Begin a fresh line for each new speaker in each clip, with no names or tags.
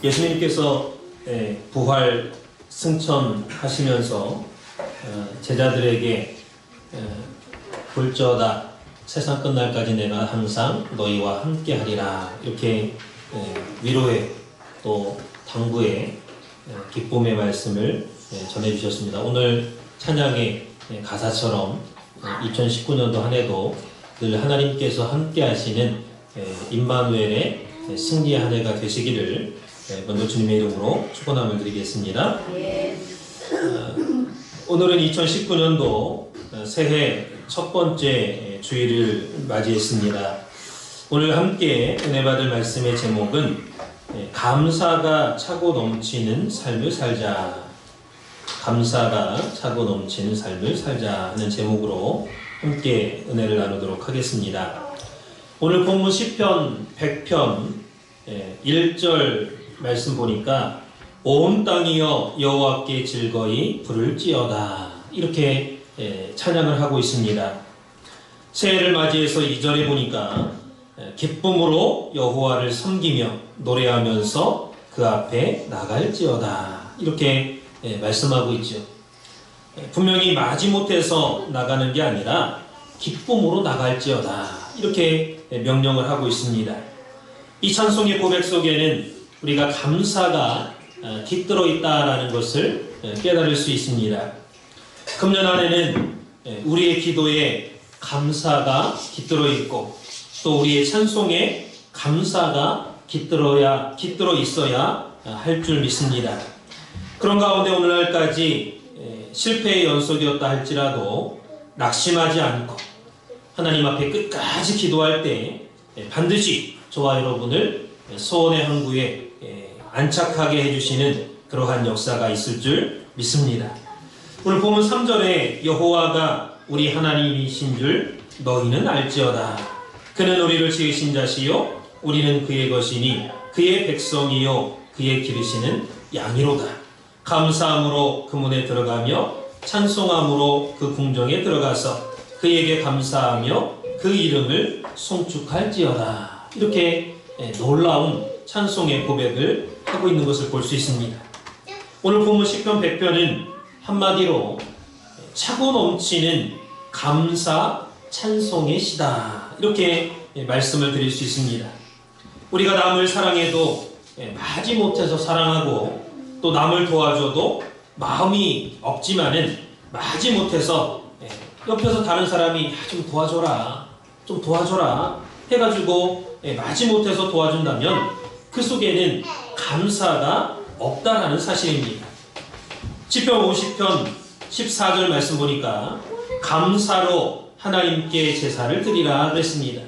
예수님께서 부활 승천하시면서 제자들에게 볼지어다 세상 끝날까지 내가 항상 너희와 함께 하리라, 이렇게 위로의 또 당부의 기쁨의 말씀을 전해주셨습니다. 오늘 찬양의 가사처럼 2019년도 한 해도 늘 하나님께서 함께 하시는 임마누엘의 승리의 한 해가 되시기를 먼저 주님의 이름으로 축원함을 드리겠습니다. 오늘은 2019년도 새해 첫 번째 주일을 맞이했습니다. 오늘 함께 은혜 받을 말씀의 제목은 감사가 차고 넘치는 삶을 살자. 감사가 차고 넘치는 삶을 살자 하는 제목으로 함께 은혜를 나누도록 하겠습니다. 오늘 본문 시편 100편 1절 말씀 보니까 온 땅이여 여호와께 즐거이 부를지어다, 이렇게 찬양을 하고 있습니다. 새해를 맞이해서 2절에 보니까 기쁨으로 여호와를 섬기며 노래하면서 그 앞에 나갈지어다, 이렇게 말씀하고 있죠. 분명히 마지못해서 나가는 게 아니라 기쁨으로 나갈지어다, 이렇게 명령을 하고 있습니다. 이 찬송의 고백 속에는 우리가 감사가 깃들어 있다라는 것을 깨달을 수 있습니다. 금년 안에는 우리의 기도에 감사가 깃들어 있고 또 우리의 찬송에 감사가 깃들어 있어야 할 줄 믿습니다. 그런 가운데 오늘날까지 실패의 연속이었다 할지라도 낙심하지 않고 하나님 앞에 끝까지 기도할 때 반드시 저와 여러분을 소원의 항구에 안착하게 해주시는 그러한 역사가 있을 줄 믿습니다. 오늘 본문 3절에 여호와가 우리 하나님이신 줄 너희는 알지어다. 그는 우리를 지으신 자시요 우리는 그의 것이니 그의 백성이요 그의 기르시는 양이로다. 감사함으로 그 문에 들어가며 찬송함으로 그 궁정에 들어가서 그에게 감사하며 그 이름을 송축할지어다. 이렇게 놀라운 찬송의 고백을 하고 있는 것을 볼 수 있습니다. 오늘 본문 시편 100편은 한마디로 차고 넘치는 감사 찬송의 시다, 이렇게 말씀을 드릴 수 있습니다. 우리가 남을 사랑해도 마지못해서 사랑하고 또 남을 도와줘도 마음이 없지만은 마지못해서 옆에서 다른 사람이 좀 도와줘라 해가지고 마지못해서 도와준다면 그 속에는 감사가 없다라는 사실입니다. 시편 50편 14절 말씀 보니까 감사로 하나님께 제사를 드리라 그랬습니다.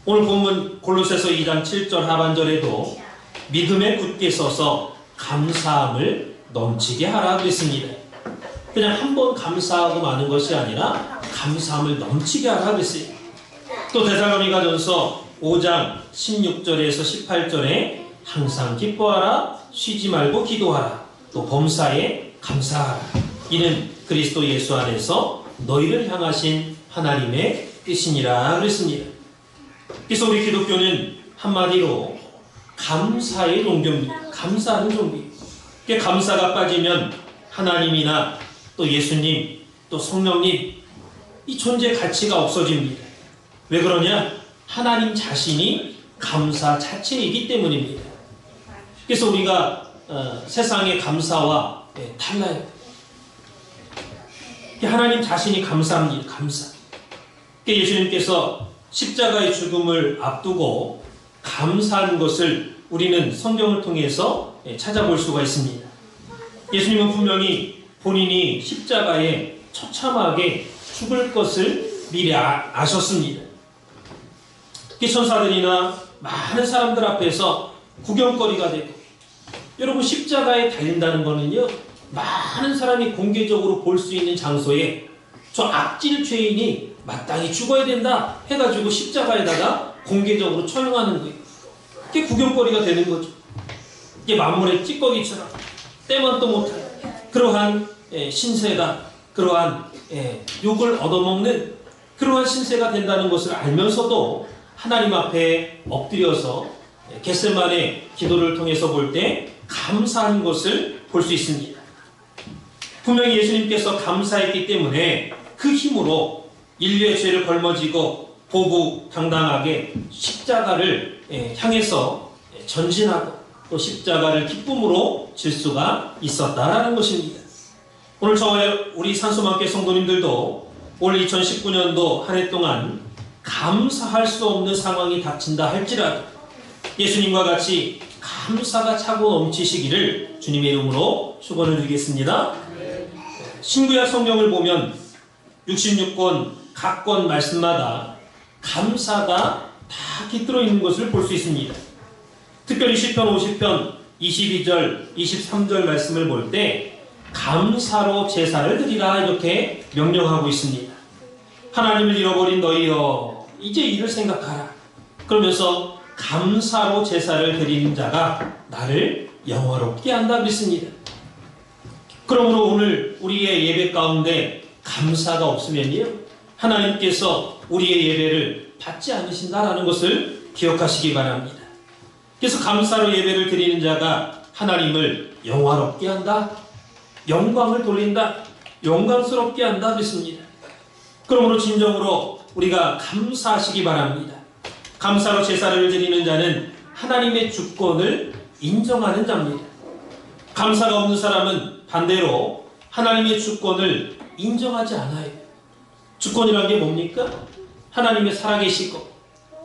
오늘 본문 골로새서 2장 7절 하반절에도 믿음에 굳게 서서 감사함을 넘치게 하라 그랬습니다. 그냥 한 번 감사하고 마는 것이 아니라 감사함을 넘치게 하라 그랬어요. 또 데살로니가전서 5장 16절에서 18절에 항상 기뻐하라, 쉬지 말고 기도하라, 또 범사에 감사하라. 이는 그리스도 예수 안에서 너희를 향하신 하나님의 뜻이니라 그랬습니다. 그래서 우리 기독교는 한마디로 감사의 종교입니다. 감사하는 종교입니다. 감사가 빠지면 하나님이나 또 예수님, 또 성령님, 이 존재 가치가 없어집니다. 왜 그러냐? 하나님 자신이 감사 자체이기 때문입니다. 그래서 우리가 세상의 감사와 달라요. 하나님 자신이 감사합니다. 감사. 예수님께서 십자가의 죽음을 앞두고 감사한 것을 우리는 성경을 통해서 찾아볼 수가 있습니다. 예수님은 분명히 본인이 십자가에 처참하게 죽을 것을 미리 아셨습니다. 천사들이나 많은 사람들 앞에서 구경거리가 되고, 여러분 십자가에 달린다는 것은요, 많은 사람이 공개적으로 볼 수 있는 장소에 저 악질 죄인이 마땅히 죽어야 된다 해가지고 십자가에다가 공개적으로 처형하는 거예요. 그게 구경거리가 되는 거죠. 이게 만물의 찌꺼기처럼 때만도 못한 그러한 신세가, 그러한 욕을 얻어먹는 그러한 신세가 된다는 것을 알면서도 하나님 앞에 엎드려서 겟세마네 기도를 통해서 볼 때 감사한 것을 볼 수 있습니다. 분명히 예수님께서 감사했기 때문에 그 힘으로 인류의 죄를 걸머지고 보부당당하게 십자가를 향해서 전진하고 또 십자가를 기쁨으로 질 수가 있었다라는 것입니다. 오늘 저와 우리 산소망교 성도님들도 올 2019년도 한 해 동안 감사할 수 없는 상황이 닥친다 할지라도 예수님과 같이 감사가 차고 넘치시기를 주님의 이름으로 축원을 드리겠습니다. 신구약 성경을 보면 66권 각 권 말씀마다 감사가 다 깃들어 있는 것을 볼 수 있습니다. 특별히 시편 50편 22절 23절 말씀을 볼 때 감사로 제사를 드리라 이렇게 명령하고 있습니다. 하나님을 잃어버린 너희여 이제 이를 생각하라. 그러면서 감사로 제사를 드리는 자가 나를 영화롭게 한다 그랬습니다. 그러므로 오늘 우리의 예배 가운데 감사가 없으면요 하나님께서 우리의 예배를 받지 않으신다라는 것을 기억하시기 바랍니다. 그래서 감사로 예배를 드리는 자가 하나님을 영화롭게 한다, 영광을 돌린다, 영광스럽게 한다 그랬습니다. 그러므로 진정으로 우리가 감사하시기 바랍니다. 감사로 제사를 드리는 자는 하나님의 주권을 인정하는 자입니다. 감사가 없는 사람은 반대로 하나님의 주권을 인정하지 않아요. 주권이란 게 뭡니까? 하나님의 살아계시고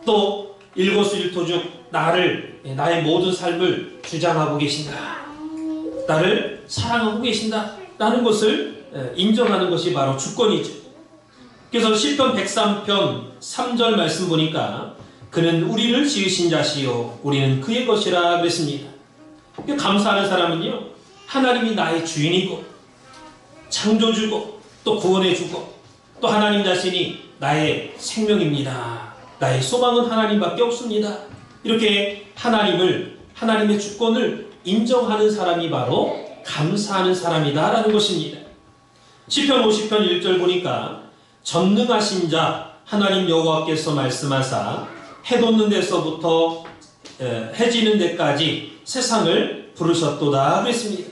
또 일거수일투족 나의 모든 삶을 주장하고 계신다. 나를 사랑하고 계신다. 라는 것을 인정하는 것이 바로 주권이죠. 그래서 시편 103편 3절 말씀 보니까 그는 우리를 지으신 자시요 우리는 그의 것이라 그랬습니다. 감사하는 사람은요 하나님이 나의 주인이고 창조주고 또 구원해주고 또 하나님 자신이 나의 생명입니다. 나의 소망은 하나님밖에 없습니다. 이렇게 하나님의 주권을 인정하는 사람이 바로 감사하는 사람이다라는 것입니다. 시편 50편 1절 보니까 전능하신 자 하나님 여호와께서 말씀하사 해 돋는 데서부터 해 지는 데까지 세상을 부르셨도다 그랬습니다.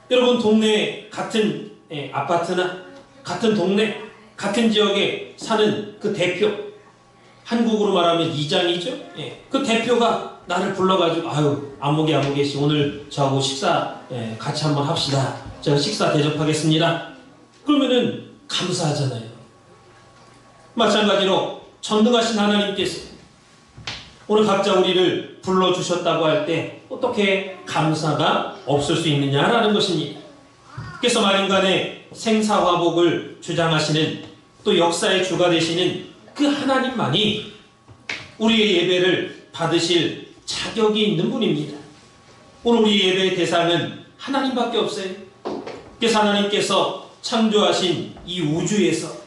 여러분 동네 같은 아파트나 같은 동네 같은 지역에 사는 그 대표, 한국으로 말하면 이장이죠. 그 대표가 나를 불러가지고 아유 아무개 씨 오늘 저하고 식사 같이 한번 합시다. 제가 식사 대접하겠습니다. 그러면은 감사하잖아요. 마찬가지로 전능하신 하나님께서 오늘 각자 우리를 불러주셨다고 할 때 어떻게 감사가 없을 수 있느냐라는 것입니다. 그래서 만인간의 생사화복을 주장하시는 또 역사의 주가 되시는 그 하나님만이 우리의 예배를 받으실 자격이 있는 분입니다. 오늘 우리 예배의 대상은 하나님밖에 없어요. 그래서 하나님께서 창조하신 이 우주에서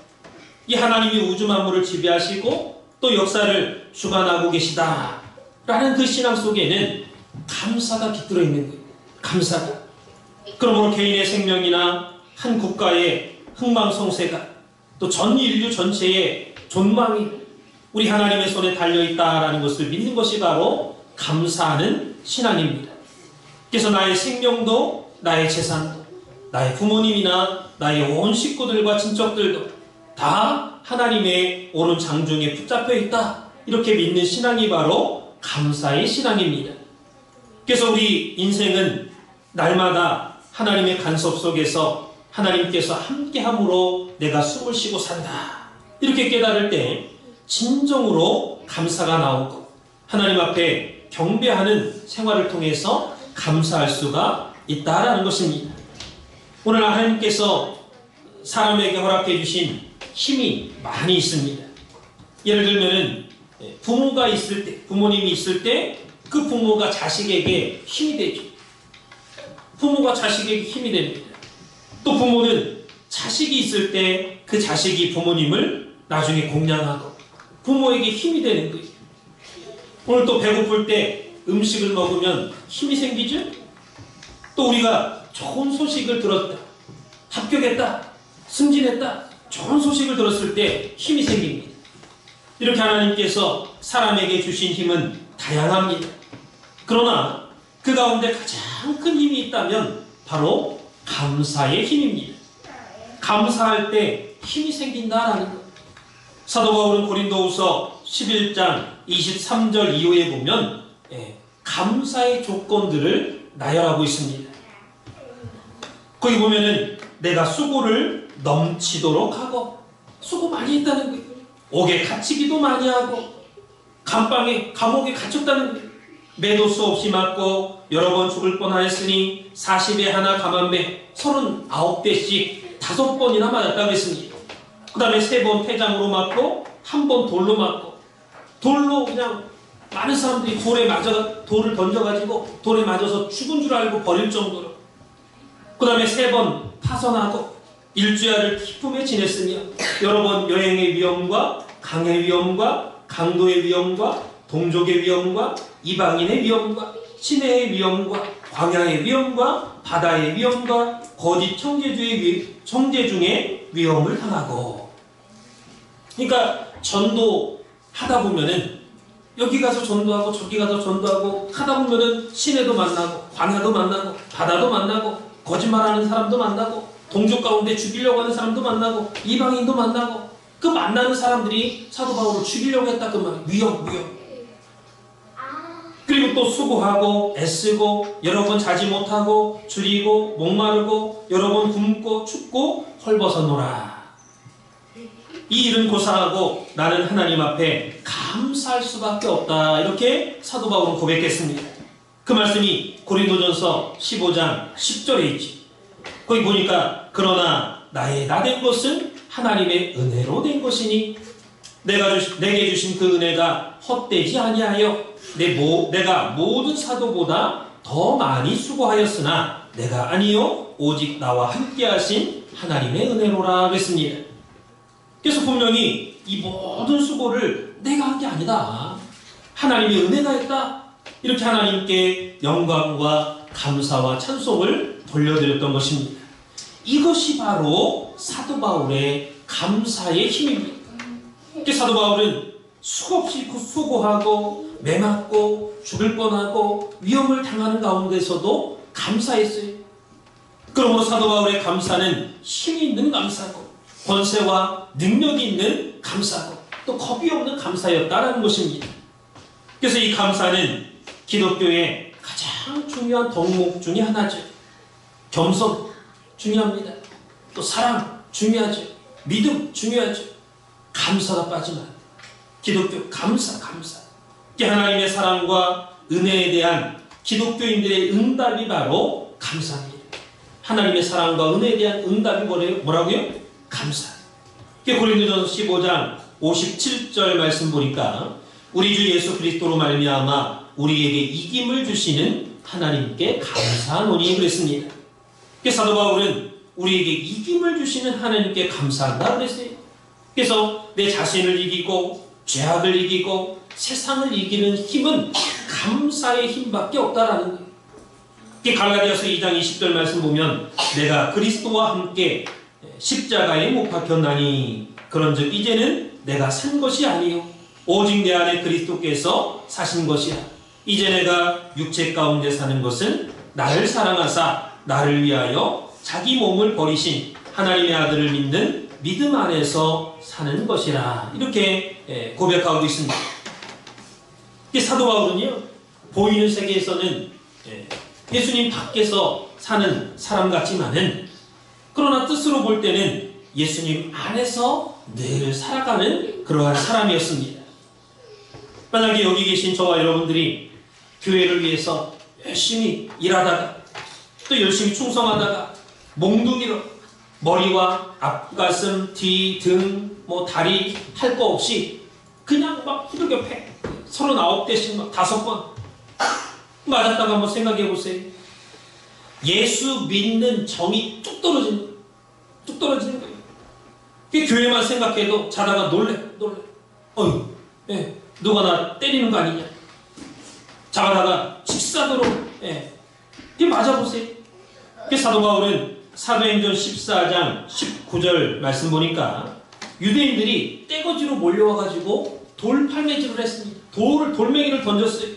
이 하나님이 우주 만물을 지배하시고 또 역사를 주관하고 계시다라는 그 신앙 속에는 감사가 깃들어 있는 거예요. 감사가. 그러므로 개인의 생명이나 한 국가의 흥망성쇠가 또 전 인류 전체의 존망이 우리 하나님의 손에 달려있다라는 것을 믿는 것이 바로 감사하는 신앙입니다. 그래서 나의 생명도 나의 재산도 나의 부모님이나 나의 온 식구들과 친척들도 다 하나님의 오른 장중에 붙잡혀 있다. 이렇게 믿는 신앙이 바로 감사의 신앙입니다. 그래서 우리 인생은 날마다 하나님의 간섭 속에서 하나님께서 함께함으로 내가 숨을 쉬고 산다. 이렇게 깨달을 때 진정으로 감사가 나오고 하나님 앞에 경배하는 생활을 통해서 감사할 수가 있다라는 것입니다. 오늘 하나님께서 사람에게 허락해 주신 힘이 많이 있습니다. 예를 들면은 부모가 있을 때, 부모님이 있을 때 그 부모가 자식에게 힘이 되죠. 부모가 자식에게 힘이 됩니다. 또 부모는 자식이 있을 때 그 자식이 부모님을 나중에 공양하고 부모에게 힘이 되는 거예요. 오늘 또 배고플 때 음식을 먹으면 힘이 생기죠? 또 우리가 좋은 소식을 들었다. 합격했다. 승진했다. 좋은 소식을 들었을 때 힘이 생깁니다. 이렇게 하나님께서 사람에게 주신 힘은 다양합니다. 그러나 그 가운데 가장 큰 힘이 있다면 바로 감사의 힘입니다. 감사할 때 힘이 생긴다라는 것. 사도 바울은 고린도후서 11장 23절 이후에 보면 감사의 조건들을 나열하고 있습니다. 거기 보면은 내가 수고를 넘치도록 하고, 수고 많이 했다는 거예요. 옥에 갇히기도 많이 하고, 감옥에 갇혔다는 거예요. 매도 수 없이 맞고 여러 번 죽을 뻔하였으니 40에 하나 감한매 39대씩 5번이나 맞았다고 했습니다. 그 다음에 3번 폐장으로 맞고 1번 돌로 맞고, 돌로 그냥 많은 사람들이 돌을 던져가지고 돌에 맞아서 죽은 줄 알고 버릴 정도로, 그 다음에 3번 파선하고 일주야를 기쁨에 지냈으며 여러 번 여행의 위험과 강의 위험과 강도의 위험과 동족의 위험과 이방인의 위험과 시내의 위험과 광야의 위험과 바다의 위험과 거짓 청제 중에 위험을 당하고. 그러니까 전도하다 보면은 여기 가서 전도하고 저기 가서 전도하고 하다 보면은 시내도 만나고 광야도 만나고 바다도 만나고 거짓말하는 사람도 만나고 동족 가운데 죽이려고 하는 사람도 만나고 이방인도 만나고, 그 만나는 사람들이 사도 바울을 죽이려고 했다 그 말이에요. 위험. 그리고 또 수고하고 애쓰고 여러 번 자지 못하고 줄이고 목마르고 여러 번 굶고 춥고 헐벗어노라. 이 일은 고사하고 나는 하나님 앞에 감사할 수밖에 없다. 이렇게 사도 바울은 고백했습니다. 그 말씀이 고린도전서 15장 10절에 있지. 거기 보니까 그러나 나 된 것은 하나님의 은혜로 된 것이니 내게 주신 그 은혜가 헛되지 아니하여 내가 모든 사도보다 더 많이 수고하였으나 내가 아니요 오직 나와 함께 하신 하나님의 은혜로라 그랬습니다. 그래서 분명히 이 모든 수고를 내가 한 게 아니다, 하나님의 은혜가 했다. 이렇게 하나님께 영광과 감사와 찬송을 돌려드렸던 것입니다. 이것이 바로 사도 바울의 감사의 힘입니다. 사도 바울은 수없이 수고하고 매맞고 죽을 뻔하고 위험을 당하는 가운데서도 감사했어요. 그러므로 사도 바울의 감사는 힘이 있는 감사고 권세와 능력이 있는 감사고 또 겁이 없는 감사였다라는 것입니다. 그래서 이 감사는 기독교의 가장 중요한 덕목 중에 하나죠. 겸손 중요합니다. 또 사랑 중요하죠. 믿음 중요하죠. 감사가 빠지면 안 돼요. 기독교 감사. 하나님의 사랑과 은혜에 대한 기독교인들의 응답이 바로 감사입니다. 하나님의 사랑과 은혜에 대한 응답이 뭐라고요? 감사. 고린도전서 15장 57절 말씀 보니까 우리 주 예수 그리스도로 말미암아 우리에게 이김을 주시는 하나님께 감사하노니 그랬습니다. 사도 바울은 우리에게 이김을 주시는 하나님께 감사한다 그랬어요. 그래서 내 자신을 이기고 죄악을 이기고 세상을 이기는 힘은 감사의 힘밖에 없다라는 거예요. 갈라디아서 2장 20절 말씀 보면 내가 그리스도와 함께 십자가에 못 박혔나니 그런즉 이제는 내가 산 것이 아니요 오직 내 안에 그리스도께서 사신 것이라. 이제 내가 육체 가운데 사는 것은 나를 사랑하사 나를 위하여 자기 몸을 버리신 하나님의 아들을 믿는 믿음 안에서 사는 것이라. 이렇게 고백하고 있습니다. 사도 바울은요, 보이는 세계에서는 예수님 밖에서 사는 사람 같지만은, 그러나 뜻으로 볼 때는 예수님 안에서 늘 살아가는 그러한 사람이었습니다. 만약에 여기 계신 저와 여러분들이 교회를 위해서 열심히 일하다가 또 열심히 충성하다가 몽둥이로 머리와 앞가슴, 뒤, 등, 다리 할 거 없이 그냥 막 후들겨 패 39대씩 막 5번 맞았다고 한번 생각해 보세요. 예수 믿는 정이 뚝 떨어지는 거예요. 그게 교회만 생각해도 자다가 놀래. 어휴, 누가 나 때리는 거 아니냐. 자다가 직사도로, 그게 맞아보세요. 사도 바울은 사도행전 14장 19절 말씀 보니까 유대인들이 떼거지로 몰려와가지고 돌팔매질을 했습니다. 돌멩이를 던졌어요.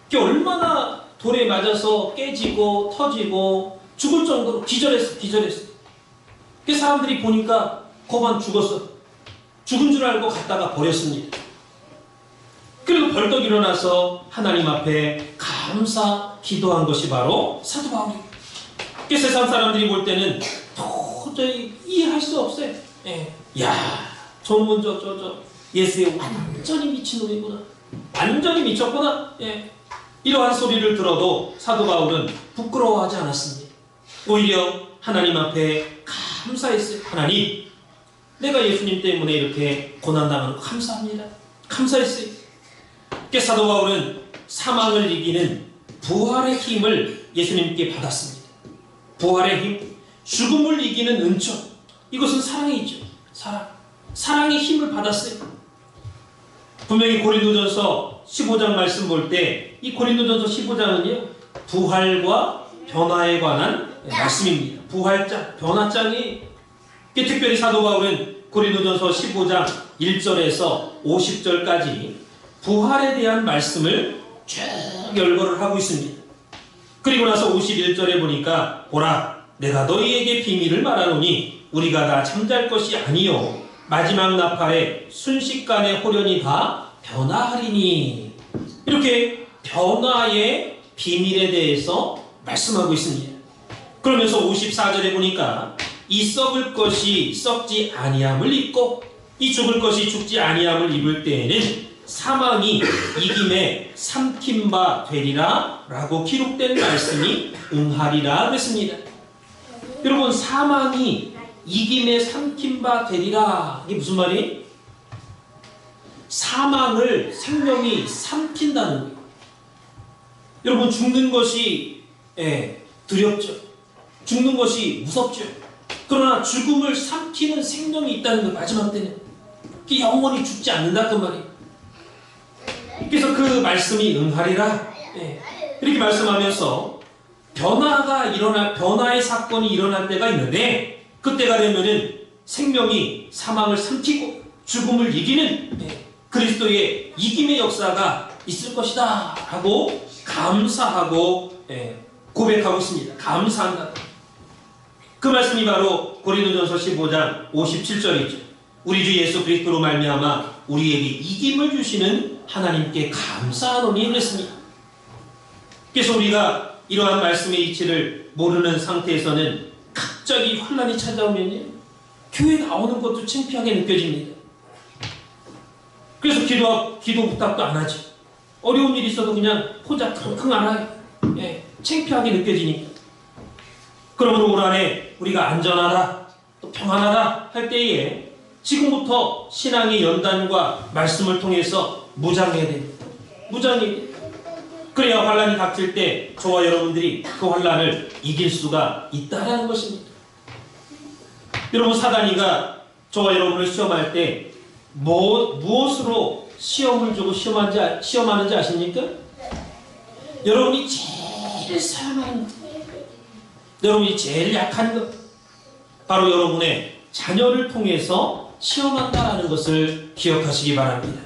그게 얼마나 돌에 맞아서 깨지고 터지고 죽을 정도로 기절했어. 그 사람들이 보니까 거반 죽었어. 죽은 줄 알고 갖다가 버렸습니다. 그리고 벌떡 일어나서 하나님 앞에 감사 기도한 것이 바로 사도 바울이에요. 그 세상 사람들이 볼 때는 도저히 이해할 수 없어요. 예. 야, 저놈은 저 예수에 완전히 미친놈이구나. 완전히 미쳤구나. 예. 이러한 소리를 들어도 사도 바울은 부끄러워하지 않았습니다. 오히려 하나님 앞에 감사했어요. 하나님, 내가 예수님 때문에 이렇게 고난당하는 거 감사합니다. 감사했어요. 그 사도 바울은 사망을 이기는 부활의 힘을 예수님께 받았습니다. 부활의 힘, 죽음을 이기는 은총, 이것은 사랑이죠. 사랑의 힘을 받았어요. 분명히 고린도전서 15장 말씀 볼 때 이 고린도전서 15장은요 부활과 변화에 관한 말씀입니다. 부활장, 변화장이, 특별히 사도 바울은 고린도전서 15장 1절에서 50절까지 부활에 대한 말씀을 쭉 열거를 하고 있습니다. 그리고 나서 51절에 보니까 보라, 내가 너희에게 비밀을 말하노니 우리가 다 잠잘 것이 아니요 마지막 나팔에 순식간에 호련히 다 변화하리니, 이렇게 변화의 비밀에 대해서 말씀하고 있습니다. 그러면서 54절에 보니까 이 썩을 것이 썩지 아니함을 입고 이 죽을 것이 죽지 아니함을 입을 때에는 사망이 이김에 삼킨 바 되리라 라고 기록된 말씀이 응하리라 그랬습니다. 여러분, 사망이 이김에 삼킨 바 되리라, 이게 무슨 말이에요? 사망을 생명이 삼킨다는 거예요. 여러분, 죽는 것이 두렵죠. 죽는 것이 무섭죠. 그러나 죽음을 삼키는 생명이 있다는 거, 마지막 때는 그게 영원히 죽지 않는다 그 말이에요. 그래서 그 말씀이 응하리라, 이렇게 말씀하면서 변화의 사건이 일어날 때가 있는데, 그때가 되면은 생명이 사망을 삼키고 죽음을 이기는 그리스도의 이김의 역사가 있을 것이다 하고 감사하고 고백하고 있습니다. 감사한다. 그 말씀이 바로 고린도전서 15장 57절이죠. 우리 주 예수 그리스도로 말미암아 우리에게 이김을 주시는 하나님께 감사하노니 그랬습니다. 그래서 우리가 이러한 말씀의 이치를 모르는 상태에서는 갑자기 환난이 찾아오면요, 교회 나오는 것도 창피하게 느껴집니다. 그래서 기도 부탁도 안 하죠. 어려운 일이 있어도 그냥 혼자 킁킁 안 하요. 창피하게 느껴지니까. 그러므로 올 한해 우리가 안전하다, 또 평안하다 할 때에 지금부터 신앙의 연단과 말씀을 통해서 무장해야 됩니다. 무장해야. 그래야 환란이 닥칠 때 저와 여러분들이 그 환란을 이길 수가 있다는 것입니다. 여러분, 사단이가 저와 여러분을 시험할 때 무엇으로 시험을 주고 시험하는지 아십니까? 여러분이 제일 사랑하는 것, 여러분이 제일 약한 것, 바로 여러분의 자녀를 통해서 시험한다는 것을 기억하시기 바랍니다.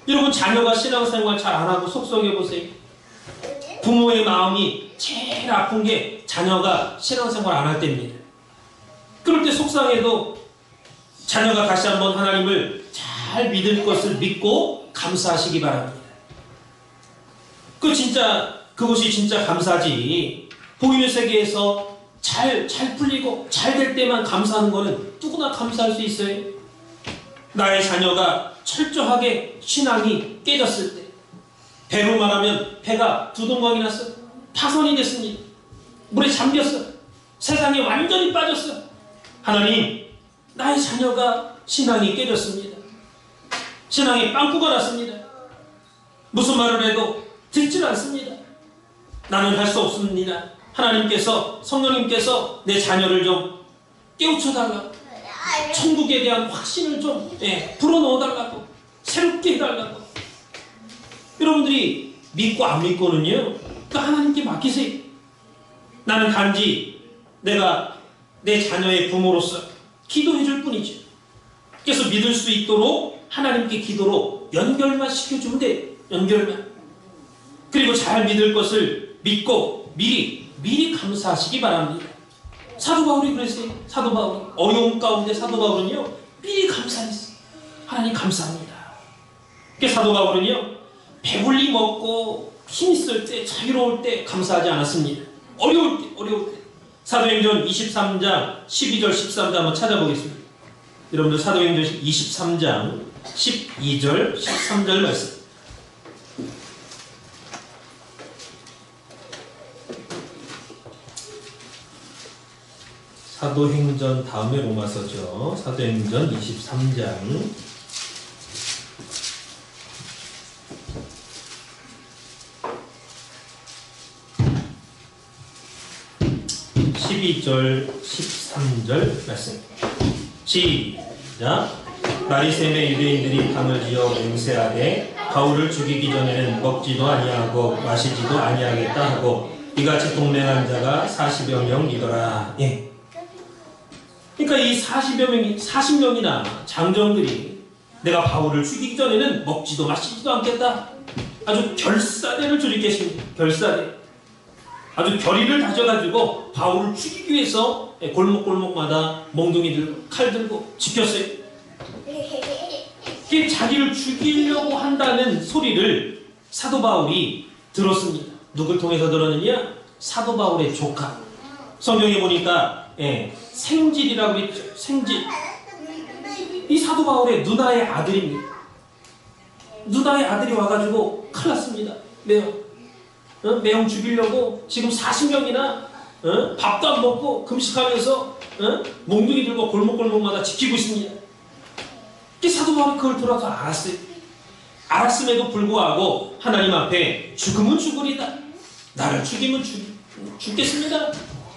여러분, 자녀가 신앙생활 잘 안 하고 속썩여보세요. 부모의 마음이 제일 아픈 게 자녀가 신앙생활 안 할 때입니다. 그럴 때 속상해도 자녀가 다시 한번 하나님을 잘 믿을 것을 믿고 감사하시기 바랍니다. 그것이 진짜 감사지. 보이는 세계에서 잘 풀리고 잘 될 때만 감사하는 거는 누구나 감사할 수 있어요. 나의 자녀가 철저하게 신앙이 깨졌을 때, 배로 말하면 배가 두동강이 났어, 파손이 됐습니다. 물에 잠겼어, 세상에 완전히 빠졌어. 하나님, 나의 자녀가 신앙이 깨졌습니다. 신앙에 빵꾸가 났습니다. 무슨 말을 해도 듣질 않습니다. 나는 할 수 없습니다. 하나님께서, 성령님께서 내 자녀를 좀 깨우쳐달라고, 천국에 대한 확신을 좀 불어넣어달라고, 새롭게 해달라고. 여러분들이 믿고 안 믿고는요, 그 하나님께 맡기세요. 나는 단지 내가 내 자녀의 부모로서 기도해 줄 뿐이죠. 그래서 믿을 수 있도록 하나님께 기도로 연결만 시켜주면 돼. 연결만. 그리고 잘 믿을 것을 믿고 미리 감사하시기 바랍니다. 사도 바울이 그랬어요. 사도 바울이 어려움 가운데 사도 바울은요 미리 감사했어요. 하나님 감사합니다. 그러니까 사도 바울은요 배불리 먹고 힘있을 때 자유로울 때 감사하지 않았습니다. 어려울 때 사도행전 23장 12절 13절 한번 찾아보겠습니다. 여러분들 사도행전 23장 12절 13절 말씀. 사도행전 다음에 로마서죠. 사도행전 23장 12절 13절 말씀. 시작. 바리새인의 유대인들이 밤을 지어 맹세하되 바울을 죽이기 전에는 먹지도 아니하고 마시지도 아니하겠다 하고 이같이 동맹한 자가 40여 명이더라. 예. 그러니까 이 40명이나 장정들이 내가 바울을 죽이기 전에는 먹지도 마시지도 않겠다. 아주 결사대를 들이겠습니다. 결사대. 아주 결의를 다져가지고 바울을 죽이기 위해서 골목골목마다 몽둥이 들고 칼 들고 지켰어요. 이게 자기를 죽이려고 한다는 소리를 사도 바울이 들었습니다. 누굴 통해서 들었느냐? 사도 바울의 조카. 성경에 보니까 생질이라고 했죠. 생질. 이 사도 바울의 누나의 아들입니다. 누나의 아들이 와가지고 큰일 났습니다. 매형 죽이려고 지금 40명이나 밥도 안 먹고 금식하면서 몽둥이 들고 골목골목마다 지키고 있습니다. 사도 바울이 그걸 들어서 알았어요. 알았음에도 불구하고 하나님 앞에 죽으면 죽으리다. 나를 죽이면 죽겠습니다.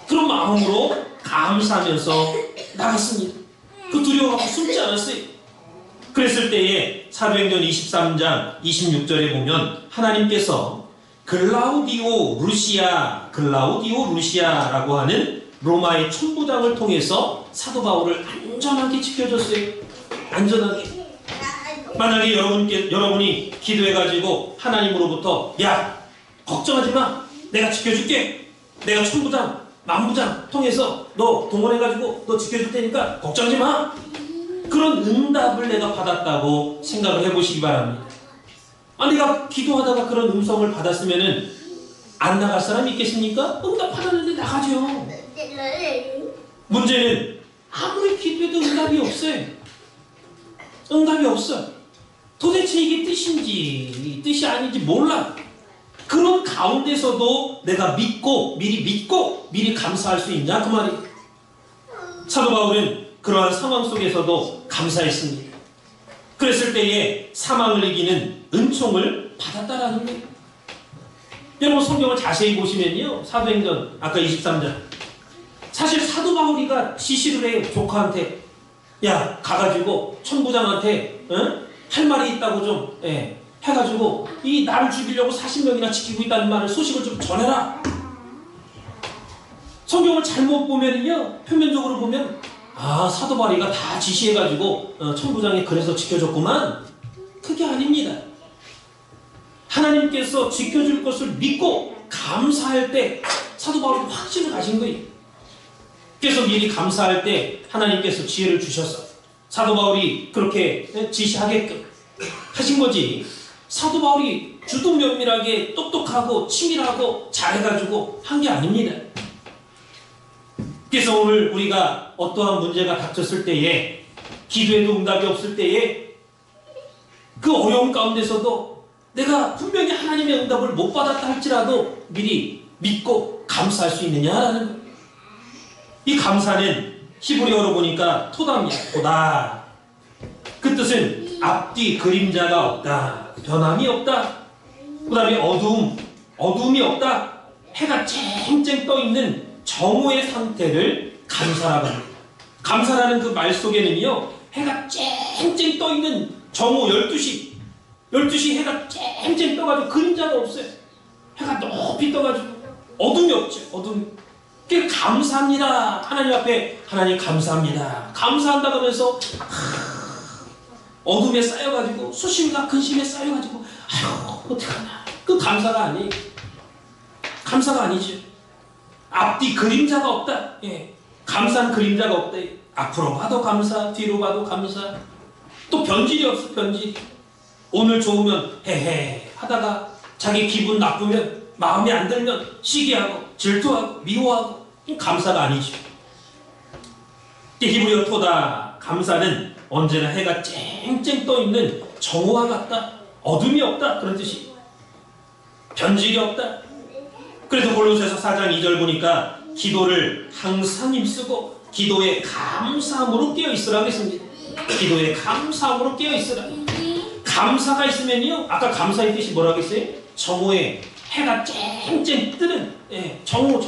그런 마음으로 감사하면서 나갔습니다. 그 두려워하고 숨지 않았어요. 그랬을 때에 사도행전 23장 26절에 보면 하나님께서 글라우디오 루시아라고 하는 로마의 천부장을 통해서 사도 바울을 안전하게 지켜줬어요. 안전하게. 만약에 여러분이 기도해가지고 하나님으로부터 야 걱정하지 마, 내가 지켜줄게, 내가 천부장 만부장 통해서 너 동원해가지고 너 지켜줄 테니까 걱정하지 마, 그런 응답을 내가 받았다고 생각을 해보시기 바랍니다. 내가 기도하다가 그런 음성을 받았으면은 안 나갈 사람이 있겠습니까? 응답 받았는데 나가죠. 문제는 아무리 기도해도 응답이 없어요. 응답이 없어. 도대체 이게 뜻이 아닌지 몰라. 그런 가운데서도 내가 미리 감사할 수 있냐 그 말이에요. 사도 바울은 그러한 상황 속에서도 감사했습니다. 그랬을 때에 사망을 이기는 은총을 받았다라는 거예요. 여러분 성경을 자세히 보시면요, 사도행전 아까 23장 사실 사도 바울이가 지시를 해요. 조카한테 야 가가지고 천부장한테 할 말이 있다고 좀 해가지고 이 나를 죽이려고 40명이나 지키고 있다는 말을 소식을 좀 전해라. 성경을 잘못 보면요, 표면적으로 보면 사도 바울이가 다 지시해가지고 천부장이 그래서 지켜줬구만. 그게 아닙니다. 하나님께서 지켜줄 것을 믿고 감사할 때 사도 바울이 확신을 가진 거예요. 그래서 미리 감사할 때 하나님께서 지혜를 주셔서 사도 바울이 그렇게 지시하게끔 하신 거지. 사도 바울이 주도 면밀하게 똑똑하고 치밀하고 잘해가지고 한 게 아닙니다. 그래서 오늘 우리가 어떠한 문제가 닥쳤을 때에, 기도에도 응답이 없을 때에, 그 어려움 가운데서도 내가 분명히 하나님의 응답을 못 받았다 할지라도 미리 믿고 감사할 수 있느냐라는 거예요. 이 감사는 히브리어로 보니까 토다입니다. 토다. 그 뜻은 앞뒤 그림자가 없다, 변함이 없다, 그 다음에 어두움이 없다, 해가 쨍쨍 떠있는 정오의 상태를 감사라고 합니다. 감사라는 그 말 속에는요, 해가 쨍쨍 떠있는 정오 12시 해가 쨍쨍 떠가지고 그림자가 없어요. 해가 높이 떠가지고 어둠이 없죠. 어둠이. 그게 감사합니다. 하나님 앞에 하나님 감사합니다. 감사한다고 하면서 어둠에 쌓여가지고 수심과 근심에 쌓여가지고 아유 어떡하나. 그 감사가 아니에요. 감사가 아니죠. 앞뒤 그림자가 없다. 예. 감사한 그림자가 없다. 앞으로 봐도 감사, 뒤로 봐도 감사. 또 변질이 없어, 변질이. 오늘 좋으면 헤헤 하다가 자기 기분 나쁘면 마음에 안 들면 시기하고 질투하고 미워하고 감사가 아니죠. 히브리어 토다 감사는 언제나 해가 쨍쨍 떠있는 정오와 같다. 어둠이 없다. 그런 뜻이. 변질이 없다. 그래서 골로새서 4장 2절 보니까 기도를 항상 힘쓰고 기도에 감사함으로 깨어있으라고 했습니다. 기도에 감사함으로 깨어있으라. 감사가 있으면요, 아까 감사의 뜻이 뭐라고 했어요? 정오에 해가 쨍쨍 뜨는, 예, 정오.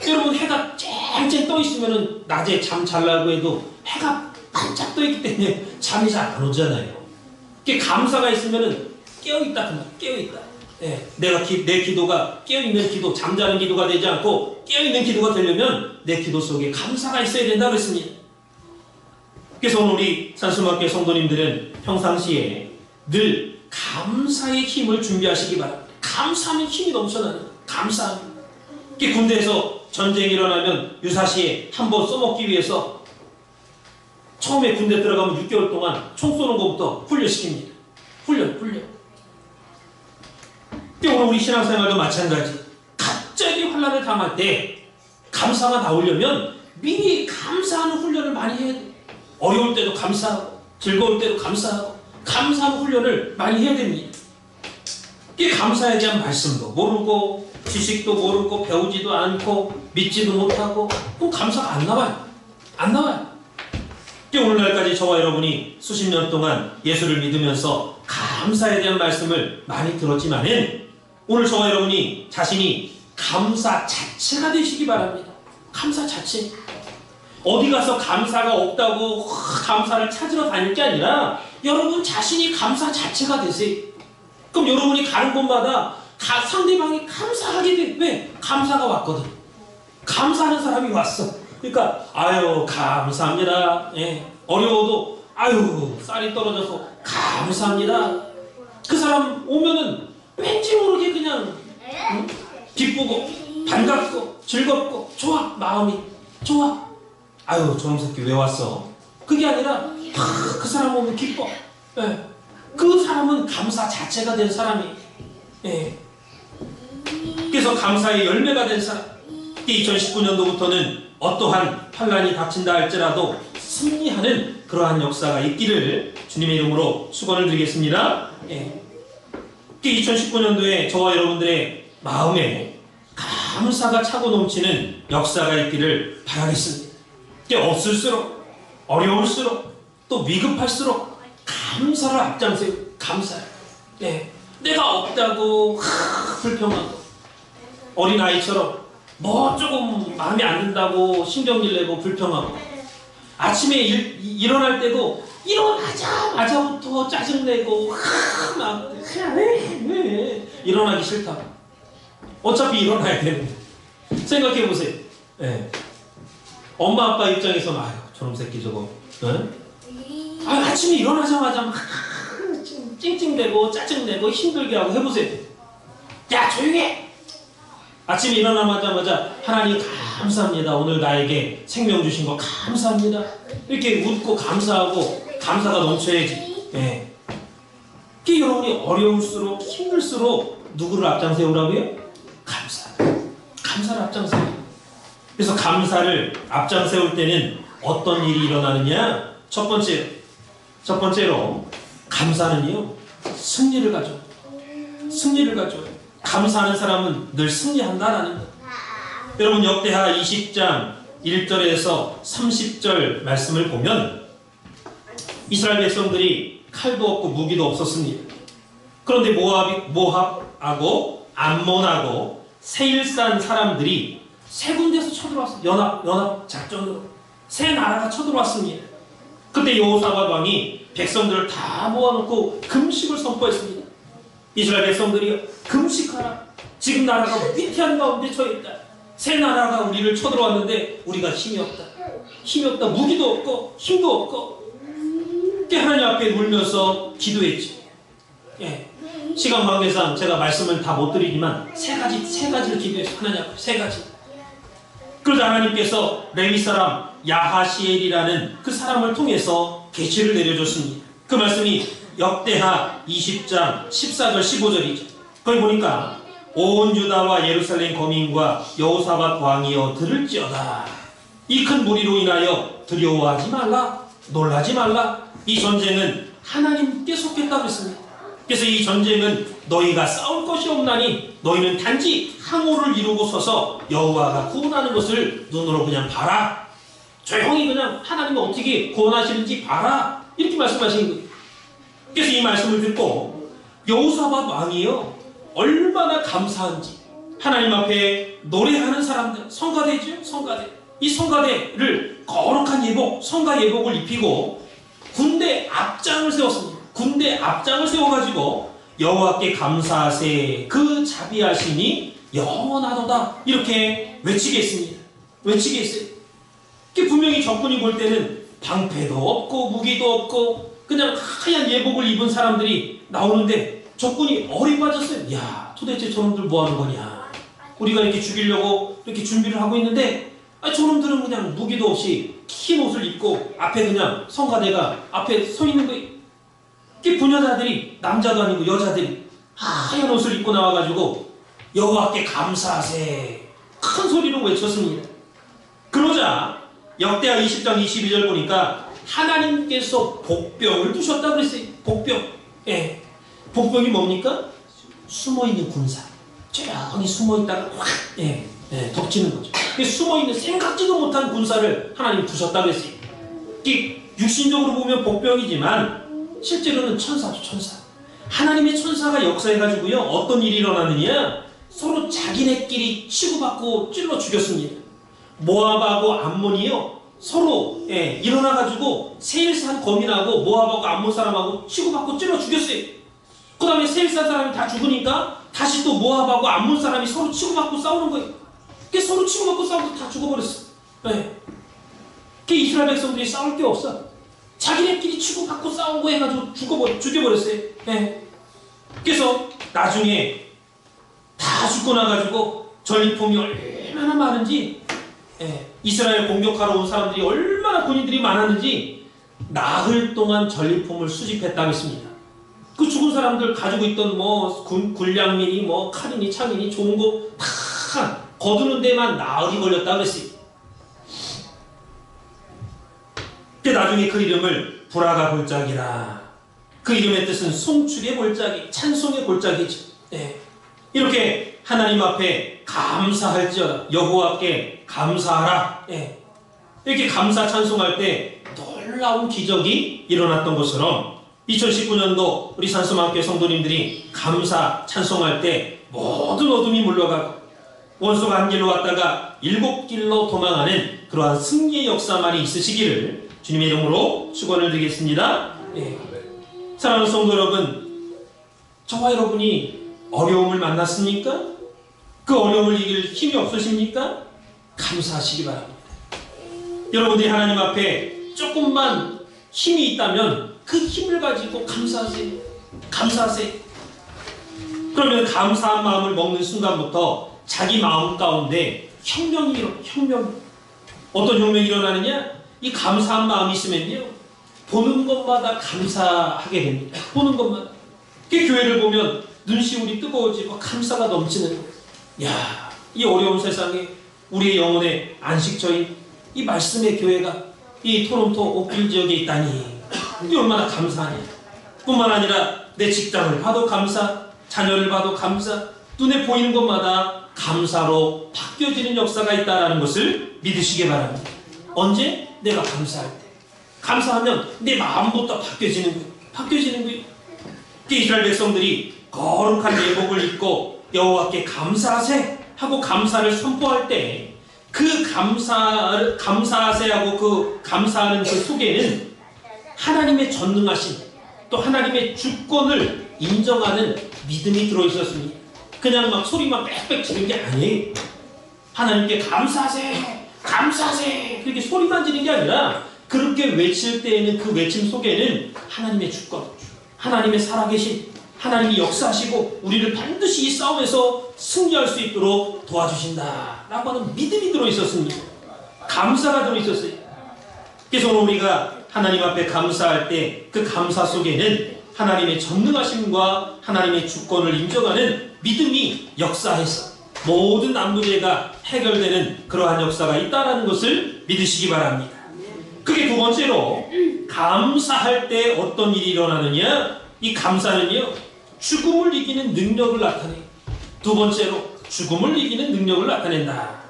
여러분, 해가 쨍쨍 떠있으면 낮에 잠 잘 나고 해도 해가 반짝 떠있기 때문에 잠이 잘 안 오잖아요. 감사가 있으면 깨어있다, 깨어있다. 예, 내 기도가 깨어있는 기도, 잠자는 기도가 되지 않고 깨어있는 기도가 되려면 내 기도 속에 감사가 있어야 된다고 했습니다. 그래서 오늘 우리 산수막교회 성도님들은 평상시에 늘 감사의 힘을 준비하시기 바랍니다. 감사하면 힘이 넘쳐나는 감사함. 군대에서 전쟁이 일어나면 유사시에 한번 써먹기 위해서 처음에 군대 들어가면 6개월 동안 총 쏘는 것부터 훈련시킵니다. 훈련. 오늘 우리 신앙생활도 마찬가지. 갑자기 환난을 당할 때 감사가 나오려면 미리 감사하는 훈련을 많이 해야 돼요. 어려울 때도 감사하고 즐거울 때도 감사하고 감사하는 훈련을 많이 해야 됩니다. 감사에 대한 말씀도 모르고 지식도 모르고 배우지도 않고 믿지도 못하고 그럼 감사가 안 나와요. 오늘날까지 저와 여러분이 수십 년 동안 예수를 믿으면서 감사에 대한 말씀을 많이 들었지만은 오늘 저와 여러분이 자신이 감사 자체가 되시기 바랍니다. 감사 자체. 어디 가서 감사가 없다고 감사를 찾으러 다닐 게 아니라 여러분 자신이 감사 자체가 되세요. 그럼 여러분이 가는 곳마다 상대방이 감사하게 돼. 왜? 감사가 왔거든. 감사하는 사람이 왔어. 그러니까 아유 감사합니다. 예. 어려워도 아유 쌀이 떨어져서 감사합니다. 그 사람 오면은 왠지 모르게 그냥 기쁘고 반갑고 즐겁고 좋아. 마음이 좋아. 아유 저놈 새끼 왜 왔어? 그게 아니라 그 사람 오면 기뻐. 예. 그 사람은 감사 자체가 된 사람이에요. 예. 그래서 감사의 열매가 된 사람. 2019년도부터는 어떠한 환난이 닥친다 할지라도 승리하는 그러한 역사가 있기를 주님의 이름으로 축원을 드리겠습니다. 예. 2019년도에 저와 여러분들의 마음에 감사가 차고 넘치는 역사가 있기를 바라겠습니다. 없을수록 어려울수록 또 위급할수록 감사를 앞장세요. 감사. 예. 내가 없다고 불평하고 어린아이처럼 뭐 조금 마음에 안 든다고 신경질 내고 불평하고 아침에 일어날 때도 일어나자마자부터 짜증내고 막 왜 일어나기 싫다고. 어차피 일어나야 되는데. 생각해보세요. 예. 엄마 아빠 입장에서는 아유 저놈 새끼 저거 아침에 일어나자마자 막 찡찡대고 짜증내고 힘들게 하고 해보세요. 야 조용히 해. 아침에 일어나자마자 하나님 감사합니다. 오늘 나에게 생명 주신 거 감사합니다. 이렇게 웃고 감사하고 감사가 넘쳐야지. 예. 여러분이 어려울수록 힘들수록 누구를 앞장세우라고요? 감사를 앞장세워요. 그래서 감사를 앞장세울 때는 어떤 일이 일어나느냐? 첫 번째로 감사는요 승리를 가져요. 감사하는 사람은 늘 승리한다라는 것. 여러분 역대하 20장 1절에서 30절 말씀을 보면 이스라엘 백성들이 칼도 없고 무기도 없었습니다. 그런데 모압하고 암몬하고 세일산 사람들이 세 군데서 쳐들어왔어요. 연합 작전으로 세 나라가 쳐들어왔습니다. 그때 여호사밧 왕이 백성들을 다 모아놓고 금식을 선포했습니다. 이스라엘 백성들이 금식하라. 지금 나라가 위태한 가운데 처해있다. 새 나라가 우리를 쳐들어왔는데 우리가 힘이 없다. 무기도 없고 힘도 없고 하나님 앞에 울면서 기도했지. 예. 시간 관계상 제가 말씀을 다 못 드리지만 세 가지를 기도했어요. 하나님 앞에 세 가지. 그러자 하나님께서 레위 사람 야하시엘이라는 그 사람을 통해서 계시를 내려줬습니다. 그 말씀이 역대하 20장 14절 15절이죠. 거기 보니까 온 유다와 예루살렘 거민과 여호사밧 왕이여 들을지어다. 이 큰 무리로 인하여 두려워하지 말라, 놀라지 말라. 이 전쟁은 하나님께 속했다고 했습니다. 그래서 이 전쟁은 너희가 싸울 것이 없나니 너희는 단지 항우를 이루고 서서 여호와가 구원하는 것을 눈으로 그냥 봐라. 조용히 그냥 하나님이 어떻게 구원하시는지 봐라. 이렇게 말씀하신 거예요. 그래서 이 말씀을 듣고 여호사밧 왕이요 얼마나 감사한지 하나님 앞에 노래하는 사람들, 성가대죠. 성가대. 이 성가대를 거룩한 예복, 성가 예복을 입히고 군대 앞장을 세웠습니다. 군대 앞장을 세워가지고 여호와께 감사하세 그 자비하심이 영원하도다 이렇게 외치게 했습니다. 외치게 했어요. 분명히 적군이 볼 때는 방패도 없고 무기도 없고 그냥 하얀 예복을 입은 사람들이 나오는데 적군이 얼이 빠졌어요. 야, 도대체 저놈들 뭐 하는 거냐. 우리가 이렇게 죽이려고 이렇게 준비를 하고 있는데 저놈들은 그냥 무기도 없이 흰 옷을 입고 앞에 그냥 성가대가 앞에 서 있는 거예요. 부녀자들이 남자도 아니고 여자들이 하얀 옷을 입고 나와가지고 여호와께 감사하세 큰 소리로 외쳤습니다. 그러자 역대하 20장 22절 보니까 하나님께서 복병을 두셨다고 그랬어요. 복병. 예. 복병이 뭡니까? 숨어있는 군사. 조용히 숨어있다가 확 덮치는 거죠. 숨어있는 생각지도 못한 군사를 하나님 두셨다고 했어요. 육신적으로 보면 복병이지만 실제로는 천사죠. 천사. 하나님의 천사가 역사해가지고요 어떤 일이 일어나느냐 서로 자기네끼리 치고받고 찔러 죽였습니다. 모압하고 암몬이요 서로 일어나가지고 세일산 거민하고 모압하고 암몬 사람하고 치고받고 찔러 죽였어요. 그 다음에 세일산 사람이 다 죽으니까 다시 또 모압하고 암몬 사람이 서로 치고받고 싸우는 거예요. 서로 치고받고 싸우고 다 죽어버렸어. 이스라엘 백성들이 싸울 게 없어. 자기네끼리 치고받고 싸우고 해가지고 죽여버렸어요. 그래서 나중에 다 죽고 나가지고 전리품이 얼마나 많은지 이스라엘 공격하러 온 사람들이 얼마나 군인들이 많았는지 나흘 동안 전리품을 수집했다고 했습니다. 그 죽은 사람들 가지고 있던 군량민이 칼이니 창이니 좋은 거 다 거두는 데만 나흘이 걸렸다고 그랬어요. 나중에 그 이름을 브라가 골짜기라. 그 이름의 뜻은 송축의 골짜기, 찬송의 골짜기죠. 이렇게 하나님 앞에 감사할지어다. 여호와께 감사하라. 이렇게 감사 찬송할 때 놀라운 기적이 일어났던 것처럼 2019년도 우리 산소마교회 성도님들이 감사 찬송할 때 모든 어둠이 물러가고 원수가 한 길로 왔다가 7길로 도망하는 그러한 승리의 역사만이 있으시기를 주님의 이름으로 축원을 드리겠습니다. 사랑하는 성도 여러분, 저와 여러분이 어려움을 만났습니까? 그 어려움을 이길 힘이 없으십니까? 감사하시기 바랍니다. 여러분들이 하나님 앞에 조금만 힘이 있다면 그 힘을 가지고 감사하세요. 감사하세요. 그러면 감사한 마음을 먹는 순간부터 자기 마음 가운데 혁명이 일어나요. 혁명. 어떤 혁명이 일어나느냐? 이 감사한 마음이 있으면요 보는 것마다 감사하게 됩니다. 보는 것마다. 그 교회를 보면 눈시울이 뜨거워지고 감사가 넘치는 거예요. 야, 이 어려운 세상에 우리의 영혼의 안식처인 이 말씀의 교회가 이 토론토 오필 지역에 있다니 이 얼마나 감사하냐. 뿐만 아니라 내 직장을 봐도 감사, 자녀를 봐도 감사, 눈에 보이는 것마다 감사로 바뀌어지는 역사가 있다는 것을 믿으시기 바랍니다. 언제? 내가 감사할 때. 감사하면 내 마음부터 바뀌어지는 거예요. 바뀌어지는 거예요. 이스라엘 백성들이 거룩한 예복을 입고 여호와께 감사하세 하고 감사를 선포할 때 그 감사하세 하고 그 감사하는 그 속에는 하나님의 전능하심 또 하나님의 주권을 인정하는 믿음이 들어있었습니다. 그냥 막 소리만 빽빽 지르는 게 아니에요. 하나님께 감사하세 감사하세 그렇게 소리만 지르는 게 아니라 그렇게 외칠 때에는 그 외침 속에는 하나님의 주권, 하나님의 살아계신 하나님이 역사하시고 우리를 반드시 이 싸움에서 승리할 수 있도록 도와주신다 라고 하는 믿음이 들어있었습니다. 감사가 들어있었어요. 그래서 오늘 우리가 하나님 앞에 감사할 때 그 감사 속에는 하나님의 전능하심과 하나님의 주권을 인정하는 믿음이 역사해서 모든 난문제가 해결되는 그러한 역사가 있다는 것을 믿으시기 바랍니다. 그게 두 번째로, 감사할 때 어떤 일이 일어나느냐? 이 감사는요, 죽음을 이기는 능력을 나타내요. 두 번째로, 죽음을 이기는 능력을 나타낸다.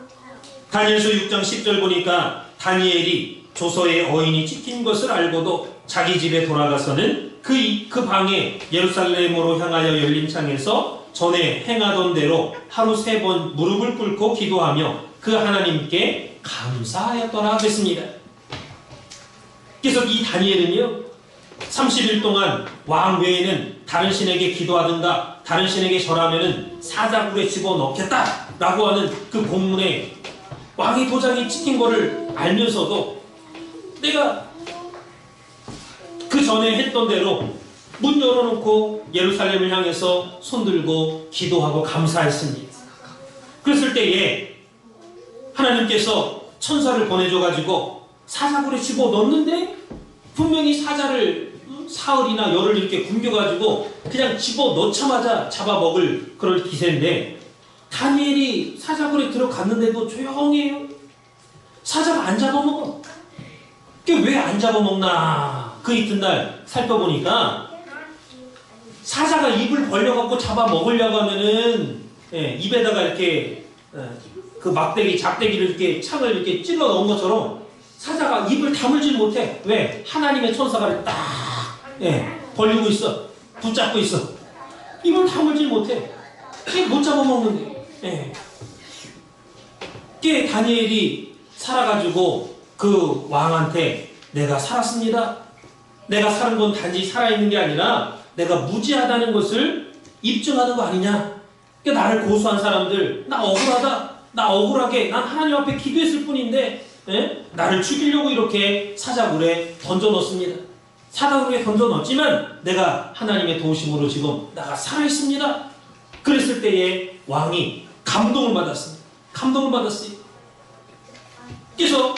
다니엘서 6장 10절 보니까 다니엘이 조서의 어인이 찍힌 것을 알고도 자기 집에 돌아가서는 그 방에 예루살렘으로 향하여 열린 창에서 전에 행하던 대로 하루 3번 무릎을 꿇고 기도하며 그 하나님께 감사하였더라 했습니다. 그래서 이 다니엘은요, 30일 동안 왕 외에는 다른 신에게 기도하든가 다른 신에게 절하면은 사자굴에 집어넣겠다 라고 하는 그 공문에 왕의 도장이 찍힌 거를 알면서도 내가 그 전에 했던 대로 문 열어놓고 예루살렘을 향해서 손들고 기도하고 감사했습니다. 그랬을 때에 하나님께서 천사를 보내줘가지고 사자굴에 집어넣는데 분명히 사자를 사흘이나 열흘 이렇게 굶겨가지고 그냥 집어넣자마자 잡아먹을 그럴 기세인데 다니엘이 사자굴에 들어갔는데도 조용해요. 사자가 안 잡아먹어. 왜 안 잡아먹나? 그 이튿날 살펴보니까 사자가 입을 벌려갖고 잡아먹으려고 하면은 입에다가 이렇게 그 막대기, 작대기를 이렇게 창을 이렇게 찔러 넣은 것처럼 사자가 입을 다물질 못해. 왜? 하나님의 천사가 딱 벌리고 있어. 붙잡고 있어. 입을 다물질 못해. 못 잡아먹는데. 그게 다니엘이 살아가지고 그 왕한테 내가 살았습니다. 내가 사는 건 단지 살아있는 게 아니라 내가 무지하다는 것을 입증하는 거 아니냐. 그러니까 나를 고소한 사람들, 나 억울하다. 나 억울하게 난 하나님 앞에 기도했을 뿐인데 나를 죽이려고 이렇게 사자굴에 던져넣습니다. 사자굴에 던져넣었지만 내가 하나님의 도우심으로 지금 나가 살아있습니다. 그랬을 때에 왕이 감동을 받았습니다. 감동을 받았어요. 그래서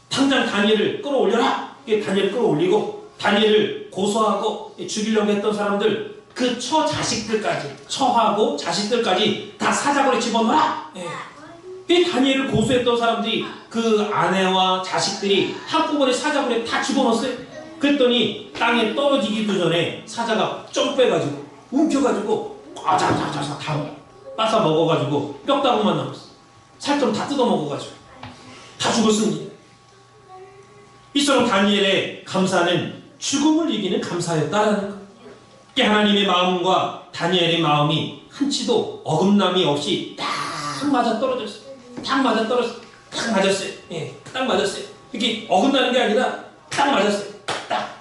당장 다니엘을 끌어올려라. 다니엘을 끌어올리고 다니엘을 고소하고 죽이려고 했던 사람들 그 처하고 자식들까지 다 사자굴에 집어넣어라. 다니엘을 고소했던 사람들이 그 아내와 자식들이 한꺼번에 사자굴에 다 집어넣었어요. 그랬더니 땅에 떨어지기도 전에 사자가 쩍 빼가지고 움켜가지고 아자자자자 다 빠서 먹어가지고 뼈다구만 남았어. 살점 다 뜯어먹어가지고 다 죽었습니다. 이처럼 다니엘의 감사는 죽음을 이기는 감사였다라는 것. 하나님의 마음과 다니엘의 마음이 한치도 어긋남이 없이 딱 맞아 떨어졌어요. 딱 맞아 떨어졌어요. 딱 맞았어요. 딱 맞았어요. 이렇게 어긋나는 게 아니라 딱 맞았어요. 딱.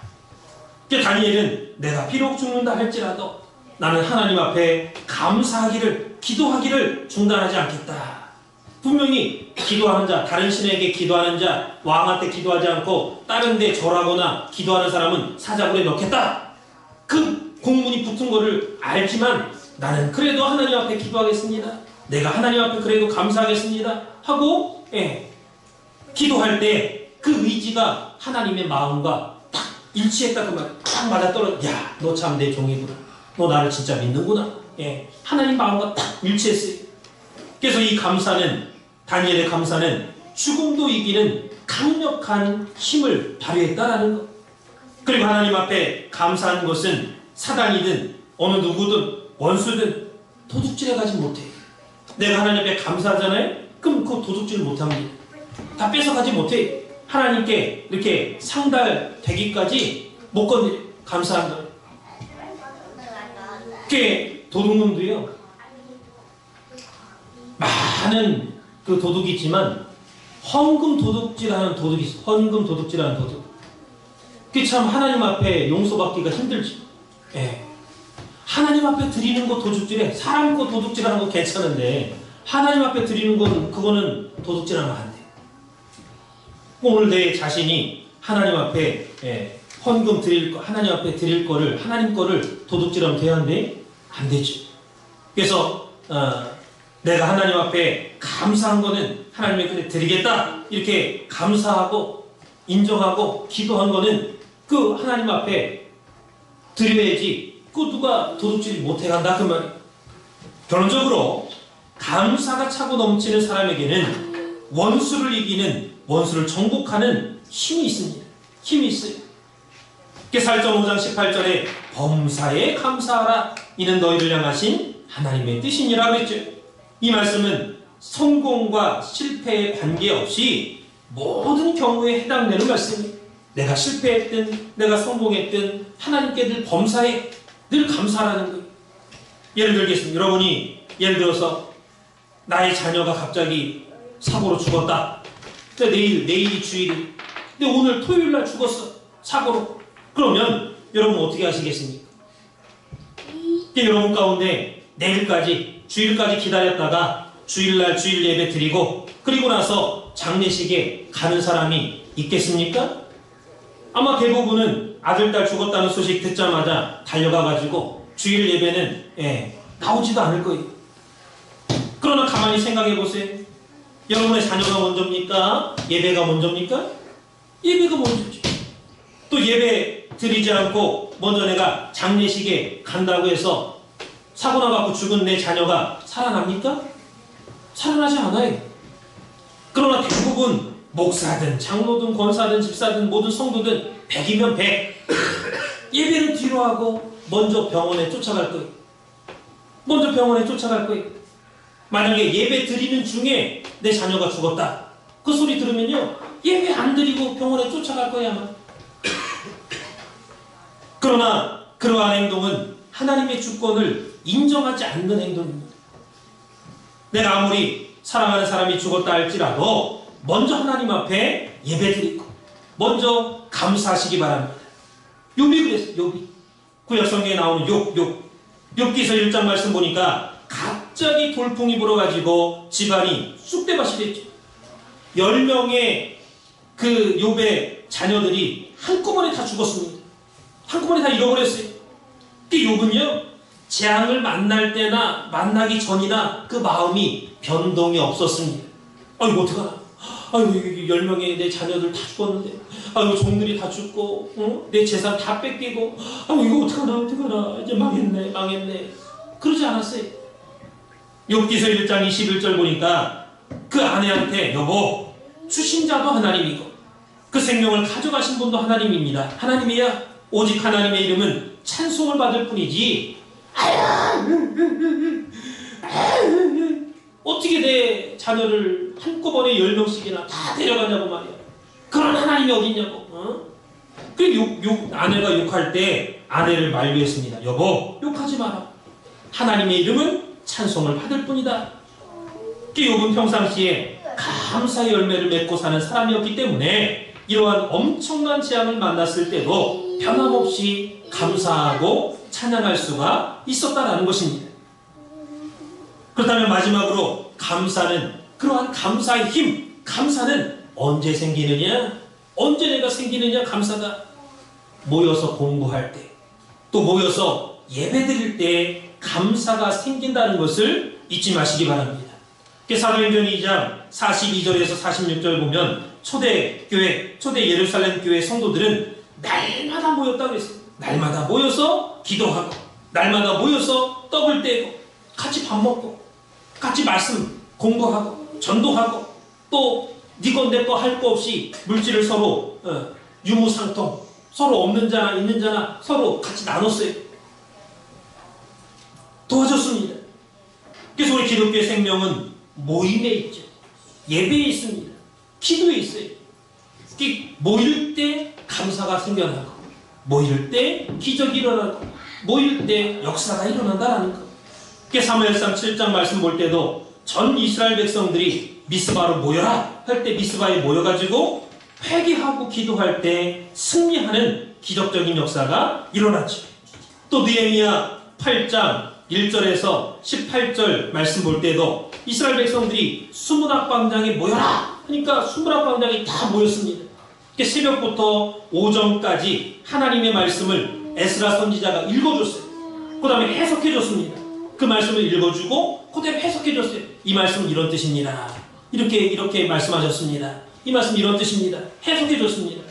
다니엘은 내가 비록 죽는다 할지라도 나는 하나님 앞에 감사하기를, 기도하기를 중단하지 않겠다. 분명히 기도하는 자, 다른 신에게 기도하는 자, 왕한테 기도하지 않고 다른 데 절하거나 기도하는 사람은 사자굴에 넣겠다. 그 공문이 붙은 거를 알지만 나는 그래도 하나님 앞에 기도하겠습니다. 내가 하나님 앞에 그래도 감사하겠습니다. 하고 기도할 때 그 의지가 하나님의 마음과 딱 일치했다 그 말. 딱 맞아떨어져. 야, 너 참 내 종이구나. 너 나를 진짜 믿는구나. 하나님 마음과 딱 일치했어요. 그래서 이 감사는, 다니엘의 감사는 죽음도 이기는 강력한 힘을 발휘했다라는 것. 그리고 하나님 앞에 감사하는 것은 사단이든 어느 누구든 원수든 도둑질해 가지 못해. 내가 하나님 앞에 감사하잖아요? 그럼 그 도둑질을 못합니다. 다 뺏어가지 못해. 하나님께 이렇게 상달되기까지 못 건드려. 감사한다. 그게 도둑놈도요, 많은 그 도둑이 있지만 헌금 도둑질하는 도둑이 있어. 헌금 도둑질하는 도둑. 그게 참 하나님 앞에 용서받기가 힘들지. 하나님 앞에 드리는 거 도둑질해. 사람 거 도둑질하는 거 괜찮은데 하나님 앞에 드리는 건 그거는 도둑질하면 안 돼. 오늘 내 자신이 하나님 앞에 헌금 드릴 거, 하나님 앞에 드릴 거를, 하나님 거를 도둑질하면 돼야 한대? 안 되죠. 그래서 내가 하나님 앞에 감사한 거는 하나님께 드리겠다 이렇게 감사하고 인정하고 기도한 거는 그 하나님 앞에 드려야지 그 누가 도둑질 못해간다 그 말이에요. 결론적으로 감사가 차고 넘치는 사람에게는 원수를 이기는, 원수를 정복하는 힘이 있습니다. 힘이 있어요. 4장 18절에 범사에 감사하라 이는 너희를 향하신 하나님의 뜻이니라 그랬죠. 이 말씀은 성공과 실패에 관계없이 모든 경우에 해당되는 말씀이에요. 내가 실패했든 내가 성공했든 하나님께 늘 범사에 늘 감사하라는 거예요. 예를 들겠습니다. 여러분이 예를 들어서 나의 자녀가 갑자기 사고로 죽었다. 근데 내일이 주일이. 근데 오늘 토요일날 죽었어. 사고로. 그러면 여러분 어떻게 하시겠습니까? 여러분 가운데 내일까지 주일까지 기다렸다가 주일날 주일 예배 드리고 그리고 나서 장례식에 가는 사람이 있겠습니까? 아마 대부분은 아들, 딸 죽었다는 소식 듣자마자 달려가가지고 주일 예배는 나오지도 않을 거예요. 그러나 가만히 생각해 보세요. 여러분의 자녀가 먼저입니까? 예배가 먼저입니까? 예배가 먼저죠. 또 예배 드리지 않고 먼저 내가 장례식에 간다고 해서 사고 나갖고 죽은 내 자녀가 살아납니까? 살아나지 않아요. 그러나 대부분 목사든 장로든 권사든 집사든 모든 성도든 100이면 100 예배는 뒤로 하고 먼저 병원에 쫓아갈 거예요. 먼저 병원에 쫓아갈 거예요. 만약에 예배 드리는 중에 내 자녀가 죽었다. 그 소리 들으면요. 예배 안 드리고 병원에 쫓아갈 거야 아마. 그러나 그러한 행동은 하나님의 주권을 인정하지 않는 행동입니다. 내가 아무리 사랑하는 사람이 죽었다 할지라도 먼저 하나님 앞에 예배드리고 먼저 감사하시기 바랍니다. 욥이 그랬어요. 욥이. 구약 성경에 나오는 욥기서 1장 말씀 보니까 갑자기 돌풍이 불어가지고 집안이 쑥대밭이 됐죠. 10명의 그 욥의 자녀들이 한꺼번에 다 죽었습니다. 한꺼번에 다 잃어버렸어요. 그 욥은요 재앙을 만날 때나 만나기 전이나 그 마음이 변동이 없었습니다. 아이고 어떡하나. 아이고 10명의 내 자녀들 다 죽었는데 아이고 종들이 다 죽고 내 재산 다 뺏기고 아이고 이거 어떡하나 이제 망했네 그러지 않았어요. 욥기서 1장 21절 보니까 그 아내한테 여보 주신 자도 하나님이고 그 생명을 가져가신 분도 하나님입니다. 하나님이야. 오직 하나님의 이름은 찬송을 받을 뿐이지 어떻게 내 자녀를 한꺼번에 10명씩이나 다 데려가냐고 말이야. 그런 하나님이 어딨냐고. 그리고 아내가 욕할 때 아내를 만류했습니다. 여보 욕하지 마라. 하나님의 이름은 찬송을 받을 뿐이다. 욥은 평상시에 감사의 열매를 맺고 사는 사람이었기 때문에 이러한 엄청난 재앙을 만났을 때도 변함없이 감사하고 찬양할 수가 있었다라는 것입니다. 그렇다면 마지막으로 감사는, 그러한 감사의 힘, 감사는 언제 생기느냐? 언제 내가 생기느냐? 감사가 모여서 공부할 때, 또 모여서 예배드릴 때 감사가 생긴다는 것을 잊지 마시기 바랍니다. 사도행전 2장 42절에서 46절 보면 초대교회, 초대 예루살렘 교회 성도들은 날마다 모였다고 했어요. 날마다 모여서 기도하고, 날마다 모여서 떡을 떼고, 같이 밥 먹고, 같이 말씀 공부하고, 전도하고, 또 니건 내거 할 거 없이 물질을 서로 유무상통, 서로 없는 자나 있는 자나 서로 같이 나눴어요. 도와줬습니다. 그래서 우리 기독교의 생명은 모임에 있죠. 예배에 있습니다. 기도에 있어요. 모일 때 감사가 생겨나고, 모일 때 기적이 일어나고, 모일 때 역사가 일어난다라는 것. 사무엘상 7장 말씀 볼 때도 전 이스라엘 백성들이 미스바로 모여라 할 때 미스바에 모여가지고 회개하고 기도할 때 승리하는 기적적인 역사가 일어났죠. 또 느헤미야 8장 1절에서 18절 말씀 볼 때도 이스라엘 백성들이 수문학 광장에 모여라 하니까 수문학 광장이 다 모였습니다. 새벽부터 오전까지 하나님의 말씀을 에스라 선지자가 읽어줬어요. 그 다음에 해석해줬습니다. 그 말씀을 읽어주고 그대로 해석해줬어요. 이 말씀은 이런 뜻입니다. 이렇게 말씀하셨습니다. 이 말씀 이런 뜻입니다. 해석해줬습니다.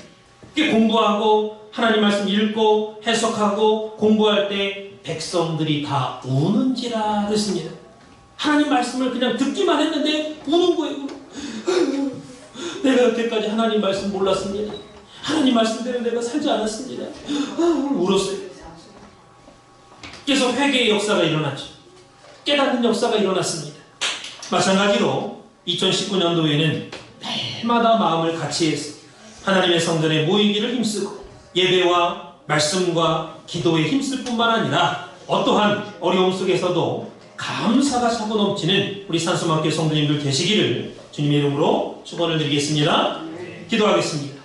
공부하고 하나님 말씀 읽고 해석하고 공부할 때 백성들이 다 우는지라 그랬습니다. 하나님 말씀을 그냥 듣기만 했는데 우는 거예요. 내가 여태까지 하나님 말씀 몰랐습니다. 하나님 말씀대로 내가 살지 않았습니다. 울었어요. 그래서 회개의 역사가 일어났죠. 깨닫는 역사가 일어났습니다. 마찬가지로 2019년도에는 매일마다 마음을 같이해서 하나님의 성전에 모이기를 힘쓰고 예배와 말씀과 기도에 힘쓸 뿐만 아니라 어떠한 어려움 속에서도 감사가 차고 넘치는 우리 산수막교회 성도님들 되시기를 주님의 이름으로 축원을 드리겠습니다. 기도하겠습니다.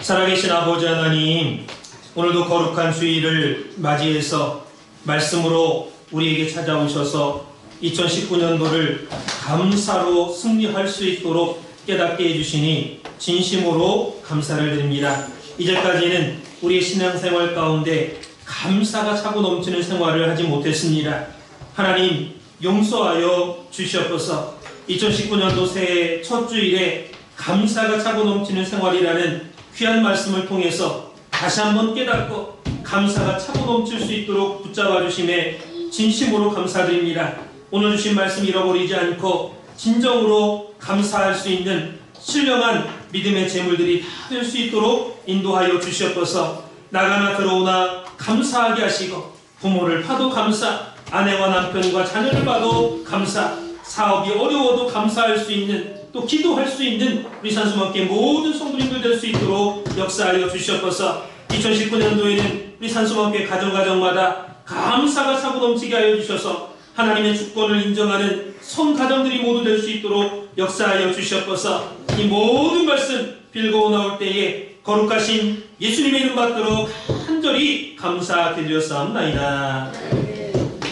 살아계신 아버지 하나님, 오늘도 거룩한 주일을 맞이해서 말씀으로 우리에게 찾아오셔서 2019년도를 감사로 승리할 수 있도록 깨닫게 해주시니 진심으로 감사를 드립니다. 이제까지는 우리의 신앙생활 가운데 감사가 차고 넘치는 생활을 하지 못했습니다. 하나님 용서하여 주시옵소서. 2019년도 새해 첫 주일에 감사가 차고 넘치는 생활이라는 귀한 말씀을 통해서 다시 한번 깨닫고 감사가 차고 넘칠 수 있도록 붙잡아 주심에 진심으로 감사드립니다. 오늘 주신 말씀 잃어버리지 않고 진정으로 감사할 수 있는 신령한 믿음의 재물들이 다 될 수 있도록 인도하여 주시옵소서. 나가나 들어오나 감사하게 하시고 부모를 봐도 감사, 아내와 남편과 자녀를 봐도 감사, 사업이 어려워도 감사할 수 있는, 또 기도할 수 있는 우리 산수막교회 모든 성도님들 될 수 있도록 역사하여 주시옵소서. 2019년도에는 우리 산수막교회 가정마다 감사가 차고 넘치게 하여 주셔서 하나님의 주권을 인정하는 성 가정들이 모두 될 수 있도록 역사하여 주시옵소서. 이 모든 말씀 빌고 나올 때에 거룩하신 예수님의 이름 받도록 간절히 감사드렸사옵나이다.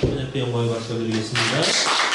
하나님께 영광의 박수 드리겠습니다.